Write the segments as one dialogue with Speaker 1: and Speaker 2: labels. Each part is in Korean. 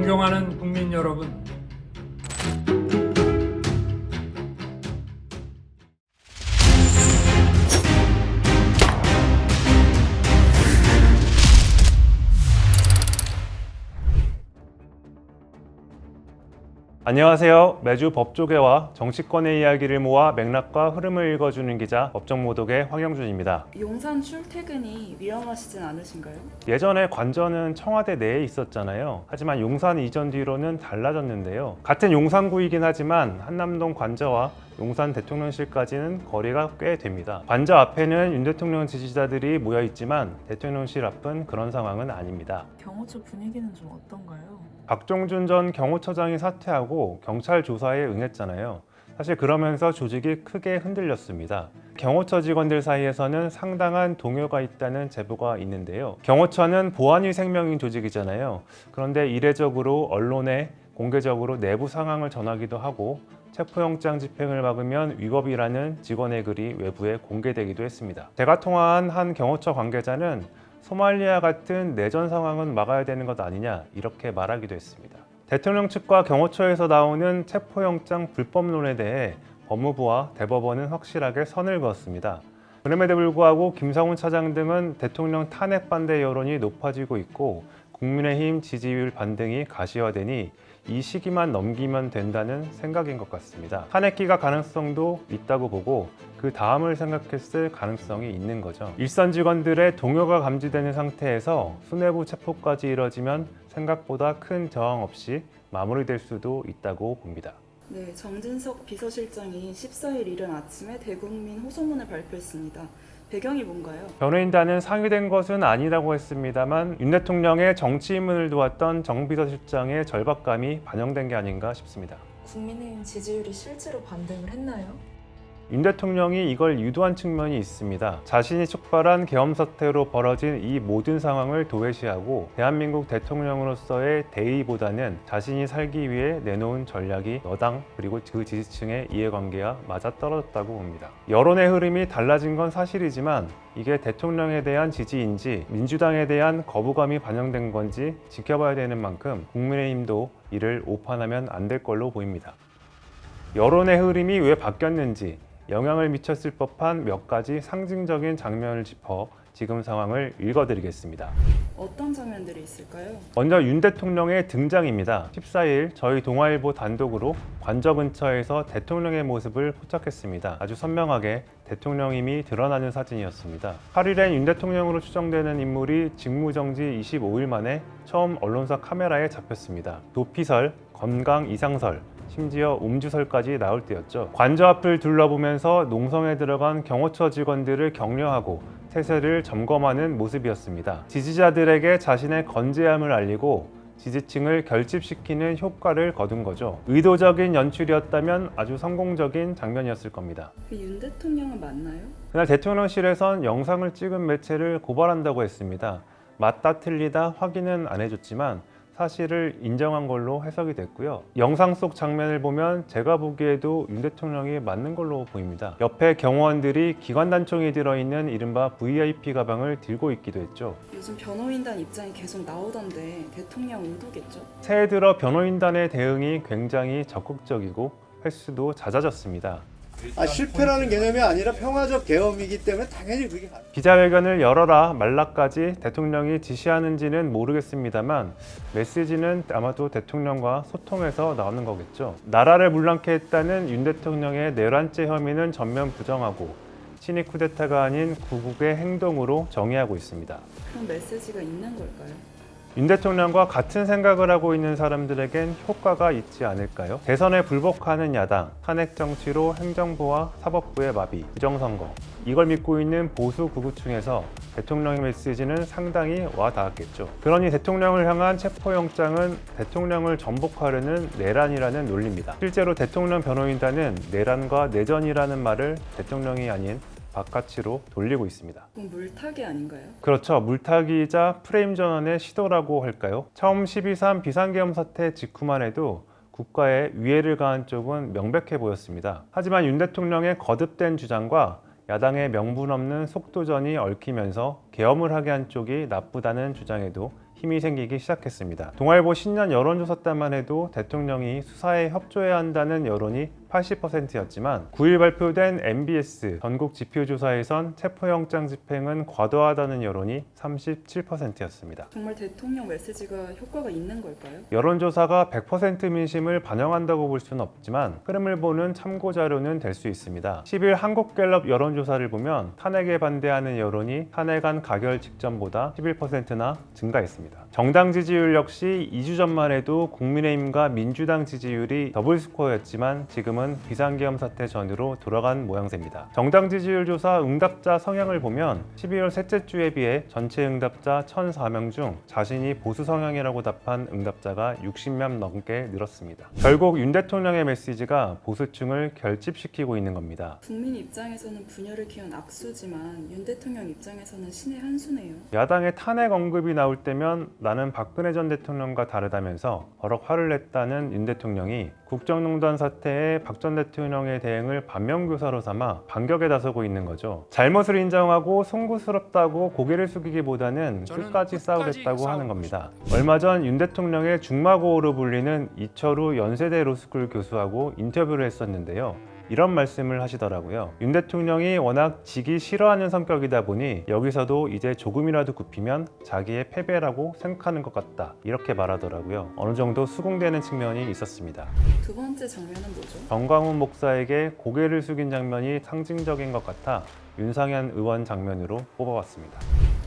Speaker 1: 존경하는 국민 여러분,
Speaker 2: 안녕하세요. 매주 법조계와 정치권의 이야기를 모아 맥락과 흐름을 읽어주는 기자 법정모독의 황영준입니다.
Speaker 3: 용산 출퇴근이 위험하시진 않으신가요?
Speaker 2: 예전에 관저는 청와대 내에 있었잖아요. 하지만 용산 이전 뒤로는 달라졌는데요. 같은 용산구이긴 하지만 한남동 관저와 용산 대통령실까지는 거리가 꽤 됩니다. 관저 앞에는 윤 대통령 지지자들이 모여 있지만 대통령실 앞은 그런 상황은 아닙니다.
Speaker 3: 경호처 분위기는 좀 어떤가요?
Speaker 2: 박종준 전 경호처장이 사퇴하고 경찰 조사에 응했잖아요. 사실 그러면서 조직이 크게 흔들렸습니다. 경호처 직원들 사이에서는 상당한 동요가 있다는 제보가 있는데요. 경호처는 보안이 생명인 조직이잖아요. 그런데 이례적으로 언론에 공개적으로 내부 상황을 전하기도 하고 체포영장 집행을 막으면 위법이라는 직원의 글이 외부에 공개되기도 했습니다. 제가 통화한 한 경호처 관계자는 소말리아 같은 내전 상황은 막아야 되는 것 아니냐 이렇게 말하기도 했습니다. 대통령 측과 경호처에서 나오는 체포영장 불법론에 대해 법무부와 대법원은 확실하게 선을 그었습니다. 그럼에도 불구하고 김성훈 차장 등은 대통령 탄핵 반대 여론이 높아지고 있고 국민의힘 지지율 반등이 가시화되니 이 시기만 넘기면 된다는 생각인 것 같습니다. 탄핵 기각 가능성도 있다고 보고 그 다음을 생각했을 가능성이 있는 거죠. 일선 직원들의 동요가 감지되는 상태에서 수뇌부 체포까지 이뤄지면 생각보다 큰 저항 없이 마무리될 수도 있다고 봅니다.
Speaker 3: 네, 정진석 비서실장이 14일 이른 아침에 대국민 호소문을 발표했습니다. 배경이 뭔가요?
Speaker 2: 변호인단은 상의된 것은 아니라고 했습니다만 윤 대통령의 정치 입문을 도왔던 정 비서실장의 절박감이 반영된 게 아닌가 싶습니다.
Speaker 4: 국민의힘 지지율이 실제로 반등을 했나요?
Speaker 2: 윤 대통령이 이걸 유도한 측면이 있습니다. 자신이 촉발한 계엄 사태로 벌어진 이 모든 상황을 도외시하고 대한민국 대통령으로서의 대의보다는 자신이 살기 위해 내놓은 전략이 여당 그리고 그 지지층의 이해관계와 맞아떨어졌다고 봅니다. 여론의 흐름이 달라진 건 사실이지만 이게 대통령에 대한 지지인지 민주당에 대한 거부감이 반영된 건지 지켜봐야 되는 만큼 국민의힘도 이를 오판하면 안 될 걸로 보입니다. 여론의 흐름이 왜 바뀌었는지 영향을 미쳤을 법한 몇 가지 상징적인 장면을 짚어 지금 상황을 읽어드리겠습니다.
Speaker 3: 어떤 장면들이 있을까요?
Speaker 2: 먼저 윤 대통령의 등장입니다. 14일 저희 동아일보 단독으로 관저 근처에서 대통령의 모습을 포착했습니다. 아주 선명하게 대통령임이 드러나는 사진이었습니다. 8일엔 윤 대통령으로 추정되는 인물이 직무정지 25일 만에 처음 언론사 카메라에 잡혔습니다. 도피설, 건강 이상설, 심지어 음주설까지 나올 때였죠. 관저 앞을 둘러보면서 농성에 들어간 경호처 직원들을 격려하고 태세를 점검하는 모습이었습니다. 지지자들에게 자신의 건재함을 알리고 지지층을 결집시키는 효과를 거둔 거죠. 의도적인 연출이었다면 아주 성공적인 장면이었을 겁니다.
Speaker 3: 윤 대통령은 맞나요?
Speaker 2: 그날 대통령실에선 영상을 찍은 매체를 고발한다고 했습니다. 맞다 틀리다 확인은 안 해줬지만 사실을 인정한 걸로 해석이 됐고요. 영상 속 장면을 보면 제가 보기에도 윤 대통령이 맞는 걸로 보입니다. 옆에 경호원들이 기관단총이 들어있는 이른바 VIP 가방을 들고 있기도 했죠.
Speaker 3: 요즘 변호인단 입장이 계속 나오던데 대통령 의도겠죠?
Speaker 2: 새해 들어 변호인단의 대응이 굉장히 적극적이고 횟수도 잦아졌습니다.
Speaker 5: 실패라는 개념이 아니라 평화적 계엄이기 때문에 당연히 그게 가능합니다.
Speaker 2: 기자회견을 열어라 말라까지 대통령이 지시하는지는 모르겠습니다만 메시지는 아마도 대통령과 소통해서 나오는 거겠죠. 나라를 물랑케 했다는 윤 대통령의 내란죄 혐의는 전면 부정하고 친위 쿠데타가 아닌 구국의 행동으로 정의하고 있습니다.
Speaker 3: 그런 메시지가 있는 걸까요?
Speaker 2: 윤 대통령과 같은 생각을 하고 있는 사람들에겐 효과가 있지 않을까요? 대선에 불복하는 야당, 탄핵 정치로 행정부와 사법부의 마비, 부정선거 이걸 믿고 있는 보수 극우층에서 대통령의 메시지는 상당히 와닿았겠죠. 그러니 대통령을 향한 체포영장은 대통령을 전복하려는 내란이라는 논리입니다. 실제로 대통령 변호인단은 내란과 내전이라는 말을 대통령이 아닌 바깥으로 돌리고 있습니다.
Speaker 3: 그럼 물타기 아닌가요?
Speaker 2: 그렇죠. 물타기이자 프레임 전환의 시도라고 할까요? 처음 12.3 비상계엄 사태 직후만 해도 국가에 위해를 가한 쪽은 명백해 보였습니다. 하지만 윤 대통령의 거듭된 주장과 야당의 명분 없는 속도전이 얽히면서 계엄을 하게 한 쪽이 나쁘다는 주장에도 힘이 생기기 시작했습니다. 동아일보 신년 여론조사 때만 해도 대통령이 수사에 협조해야 한다는 여론이 80%였지만 9일 발표된 MBS 전국 지표조사에선 체포영장 집행은 과도하다는 여론이 37%였습니다.
Speaker 3: 정말 대통령 메시지가 효과가 있는 걸까요?
Speaker 2: 여론조사가 100% 민심을 반영한다고 볼 수는 없지만 흐름을 보는 참고자료는 될 수 있습니다. 10일 한국갤럽 여론조사를 보면 탄핵에 반대하는 여론이 탄핵안 가결 직전보다 11%나 증가했습니다. 정당 지지율 역시 2주 전만 해도 국민의힘과 민주당 지지율이 더블스코어였지만 지금은 비상계엄 사태 전으로 돌아간 모양새입니다. 정당 지지율 조사 응답자 성향을 보면 12월 셋째 주에 비해 전체 응답자 1,004명 중 자신이 보수 성향이라고 답한 응답자가 60명 넘게 늘었습니다. 결국 윤 대통령의 메시지가 보수층을 결집시키고 있는 겁니다.
Speaker 3: 국민 입장에서는 분열을 키운 악수지만 윤 대통령 입장에서는 신의 한 수네요.
Speaker 2: 야당의 탄핵 언급이 나올 때면 나는 박근혜 전 대통령과 다르다면서 버럭 화를 냈다는 윤 대통령이 국정농단 사태에 박 전 대통령의 대응을 반면교사로 삼아 반격에 나서고 있는 거죠. 잘못을 인정하고 송구스럽다고 고개를 숙이기보다는 끝까지 싸우겠다고 하는 겁니다. 얼마 전 윤 대통령의 중마고우로 불리는 이철우 연세대 로스쿨 교수하고 인터뷰를 했었는데요. 이런 말씀을 하시더라고요. 윤 대통령이 워낙 지기 싫어하는 성격이다 보니 여기서도 이제 조금이라도 굽히면 자기의 패배라고 생각하는 것 같다. 이렇게 말하더라고요. 어느 정도 수긍되는 측면이 있었습니다.
Speaker 3: 두 번째 장면은 뭐죠?
Speaker 2: 정광훈 목사에게 고개를 숙인 장면이 상징적인 것 같아 윤상현 의원 장면으로 뽑아봤습니다.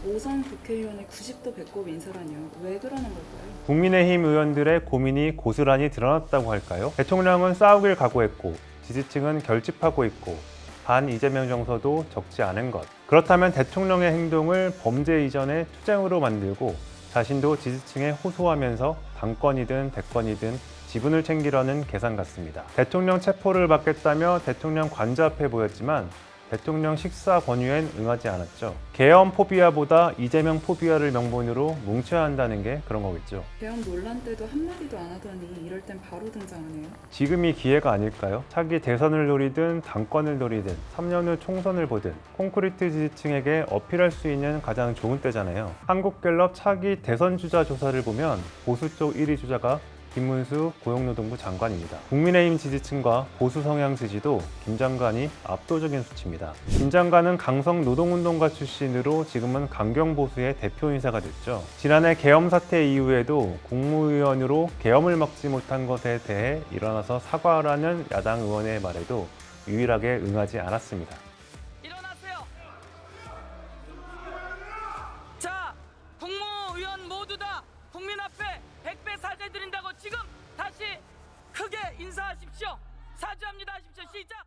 Speaker 3: 5선 국회의원의 90도 배꼽 인사라뇨. 왜 그러는 걸까요?
Speaker 2: 국민의힘 의원들의 고민이 고스란히 드러났다고 할까요? 대통령은 싸우길 각오했고 지지층은 결집하고 있고 반 이재명 정서도 적지 않은 것. 그렇다면 대통령의 행동을 범죄 이전의 투쟁으로 만들고 자신도 지지층에 호소하면서 당권이든 대권이든 지분을 챙기려는 계산 같습니다. 대통령 체포를 받겠다며 대통령 관저 앞에 보였지만 대통령 식사 권유엔 응하지 않았죠. 계엄 포비아보다 이재명 포비아를 명분으로 뭉쳐야 한다는 게 그런 거겠죠.
Speaker 3: 계엄 논란 때도 한마디도 안 하더니 이럴 땐 바로 등장하네요.
Speaker 2: 지금이 기회가 아닐까요? 차기 대선을 노리든 당권을 노리든 3년 후 총선을 보든 콘크리트 지지층에게 어필할 수 있는 가장 좋은 때잖아요. 한국갤럽 차기 대선 주자 조사를 보면 보수 쪽 1위 주자가 김문수 고용노동부 장관입니다. 국민의힘 지지층과 보수 성향 지지도 김 장관이 압도적인 수치입니다. 김 장관은 강성 노동운동가 출신으로 지금은 강경보수의 대표 인사가 됐죠. 지난해 계엄 사태 이후에도 국무위원으로 계엄을 막지 못한 것에 대해 일어나서 사과하라는 야당 의원의 말에도 유일하게 응하지 않았습니다.
Speaker 1: 일어나세요. 자, 국무위원 모두 다 국민 앞에 100배 사죄드린다고 지금 다시 크게 인사하십시오. 사죄합니다 하십시오. 시작.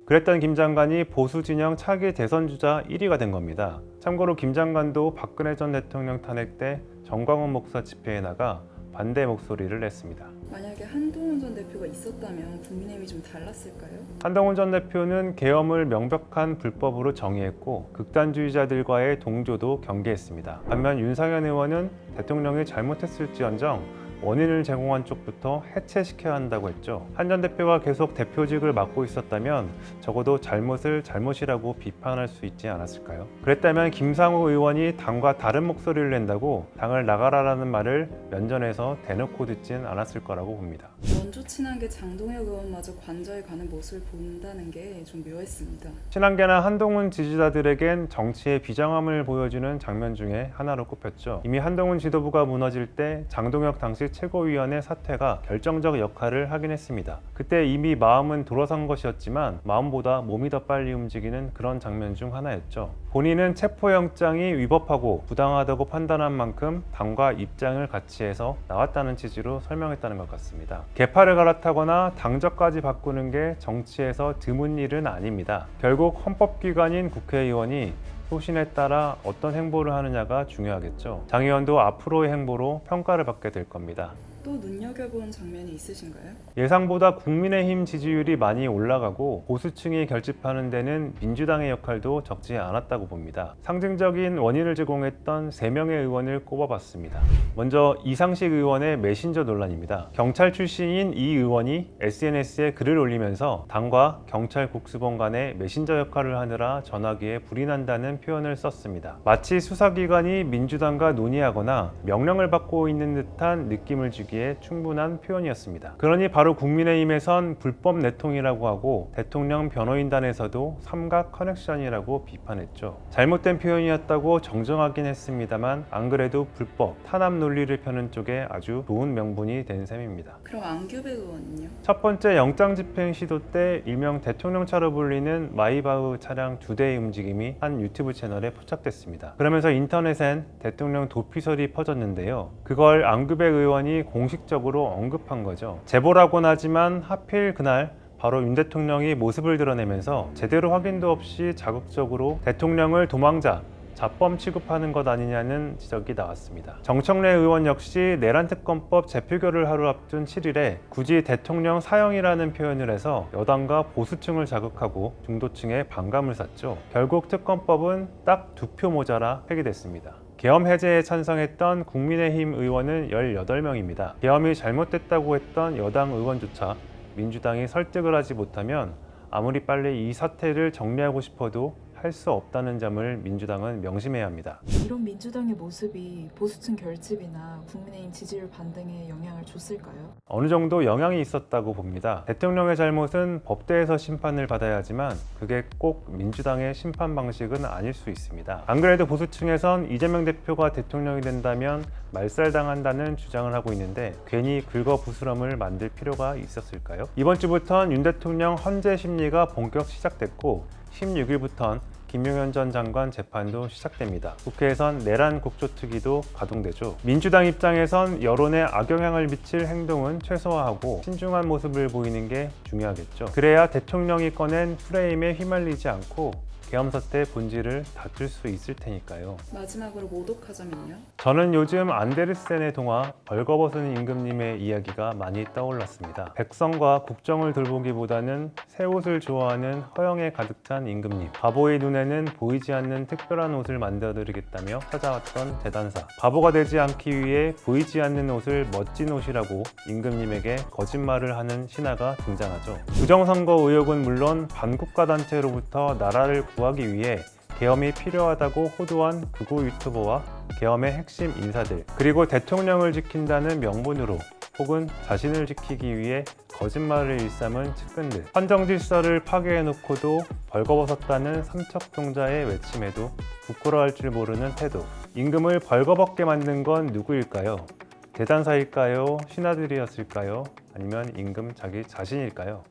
Speaker 2: 그랬던 김 장관이 보수 진영 차기 대선 주자 1위가 된 겁니다. 참고로 김 장관도 박근혜 전 대통령 탄핵 때 정광훈 목사 집회에 나가 반대 목소리를 냈습니다.
Speaker 3: 만약에 한동훈 전 대표가 있었다면 국민의힘이 좀 달랐을까요?
Speaker 2: 한동훈 전 대표는 계엄을 명백한 불법으로 정의했고 극단주의자들과의 동조도 경계했습니다. 반면 윤상현 의원은 대통령이 잘못했을지언정 원인을 제공한 쪽부터 해체시켜야 한다고 했죠. 한 전 대표가 계속 대표직을 맡고 있었다면 적어도 잘못을 잘못이라고 비판할 수 있지 않았을까요? 그랬다면 김상우 의원이 당과 다른 목소리를 낸다고 당을 나가라라는 말을 면전에서 대놓고 듣진 않았을 거라고 봅니다.
Speaker 3: 원조 친한계 장동혁 의원마저 관저에 가는 모습을 본다는 게 좀 묘했습니다.
Speaker 2: 친한계나 한동훈 지지자들에겐 정치의 비장함을 보여주는 장면 중에 하나로 꼽혔죠. 이미 한동훈 지도부가 무너질 때 장동혁 당시 최고위원의 사퇴가 결정적 역할을 하긴 했습니다. 그때 이미 마음은 돌아선 것이었지만 마음보다 몸이 더 빨리 움직이는 그런 장면 중 하나였죠. 본인은 체포영장이 위법하고 부당하다고 판단한 만큼 당과 입장을 같이 해서 나왔다는 취지로 설명했다는 것 같습니다. 계파를 갈아타거나 당적까지 바꾸는 게 정치에서 드문 일은 아닙니다. 결국 헌법기관인 국회의원이 소신에 따라 어떤 행보를 하느냐가 중요하겠죠. 장 의원도 앞으로의 행보로 평가를 받게 될 겁니다.
Speaker 3: 또 눈여겨본 장면이 있으신가요?
Speaker 2: 예상보다 국민의힘 지지율이 많이 올라가고 보수층이 결집하는 데는 민주당의 역할도 적지 않았다고 봅니다. 상징적인 원인을 제공했던 3명의 의원을 꼽아봤습니다. 먼저 이상식 의원의 메신저 논란입니다. 경찰 출신인 이 의원이 SNS에 글을 올리면서 당과 경찰 국수본 간의 메신저 역할을 하느라 전화기에 불이 난다는 표현을 썼습니다. 마치 수사기관이 민주당과 논의하거나 명령을 받고 있는 듯한 느낌을 주기에 충분한 표현이었습니다. 그러니 바로 국민의힘에선 불법 내통이라고 하고 대통령 변호인단에서도 삼각 커넥션이라고 비판했죠. 잘못된 표현이었다고 정정하긴 했습니다만 안 그래도 불법, 탄압 논리를 펴는 쪽에 아주 좋은 명분이 된 셈입니다.
Speaker 3: 그럼 안규백 의원은요?
Speaker 2: 첫 번째 영장 집행 시도 때 일명 대통령차로 불리는 마이바흐 차량 2대의 움직임이 한 유튜브 채널에 포착됐습니다. 그러면서 인터넷엔 대통령 도피설이 퍼졌는데요. 그걸 안규백 의원이 공식적으로 언급한 거죠. 제보라고는 하지만 하필 그날 바로 윤 대통령이 모습을 드러내면서 제대로 확인도 없이 자극적으로 대통령을 도망자, 자범 취급하는 것 아니냐는 지적이 나왔습니다. 정청래 의원 역시 내란특검법 재표결을 하루 앞둔 7일에 굳이 대통령 사형이라는 표현을 해서 여당과 보수층을 자극하고 중도층에 반감을 샀죠. 결국 특검법은 딱 2표 모자라 폐기됐습니다. 계엄 해제에 찬성했던 국민의힘 의원은 18명입니다. 계엄이 잘못됐다고 했던 여당 의원조차 민주당이 설득을 하지 못하면 아무리 빨리 이 사태를 정리하고 싶어도 할 수 없다는 점을 민주당은 명심해야 합니다.
Speaker 4: 이런 민주당의 모습이 보수층 결집이나 국민의힘 지지율 반등에 영향을 줬을까요?
Speaker 2: 어느 정도 영향이 있었다고 봅니다. 대통령의 잘못은 법대에서 심판을 받아야 하지만 그게 꼭 민주당의 심판 방식은 아닐 수 있습니다. 안 그래도 보수층에선 이재명 대표가 대통령이 된다면 말살당한다는 주장을 하고 있는데 괜히 긁어부스럼을 만들 필요가 있었을까요? 이번 주부터는 윤 대통령 헌재 심리가 본격 시작됐고 16일부터는 김용현 전 장관 재판도 시작됩니다. 국회에선 내란 국조특위도 가동되죠. 민주당 입장에선 여론에 악영향을 미칠 행동은 최소화하고 신중한 모습을 보이는 게 중요하겠죠. 그래야 대통령이 꺼낸 프레임에 휘말리지 않고 계엄 사태의 본질을 다툴 수 있을 테니까요.
Speaker 3: 마지막으로 모독하자면요?
Speaker 2: 저는 요즘 안데르센의 동화 벌거벗은 임금님의 이야기가 많이 떠올랐습니다. 백성과 국정을 돌보기보다는 새 옷을 좋아하는 허영에 가득 찬 임금님. 바보의 눈에는 보이지 않는 특별한 옷을 만들어드리겠다며 찾아왔던 대단사. 바보가 되지 않기 위해 보이지 않는 옷을 멋진 옷이라고 임금님에게 거짓말을 하는 신하가 등장하죠. 부정선거 의혹은 물론 반국가 단체로부터 나라를 구하기 위해 계엄이 필요하다고 호도한 극우 유튜버와 계엄의 핵심 인사들, 그리고 대통령을 지킨다는 명분으로 혹은 자신을 지키기 위해 거짓말을 일삼은 측근들, 헌정 질서를 파괴해놓고도 벌거벗었다는 삼척동자의 외침에도 부끄러워할 줄 모르는 태도. 임금을 벌거벗게 만든 건 누구일까요? 대단사일까요? 신하들이었을까요? 아니면 임금 자기 자신일까요?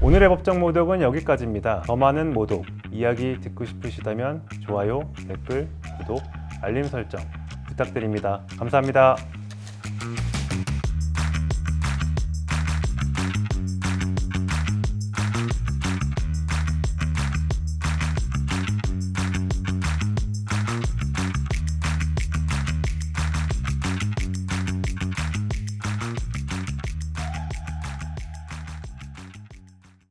Speaker 2: 오늘의 법정 모독은 여기까지입니다. 더 많은 모독, 이야기 듣고 싶으시다면 좋아요, 댓글, 구독, 알림 설정 부탁드립니다. 감사합니다.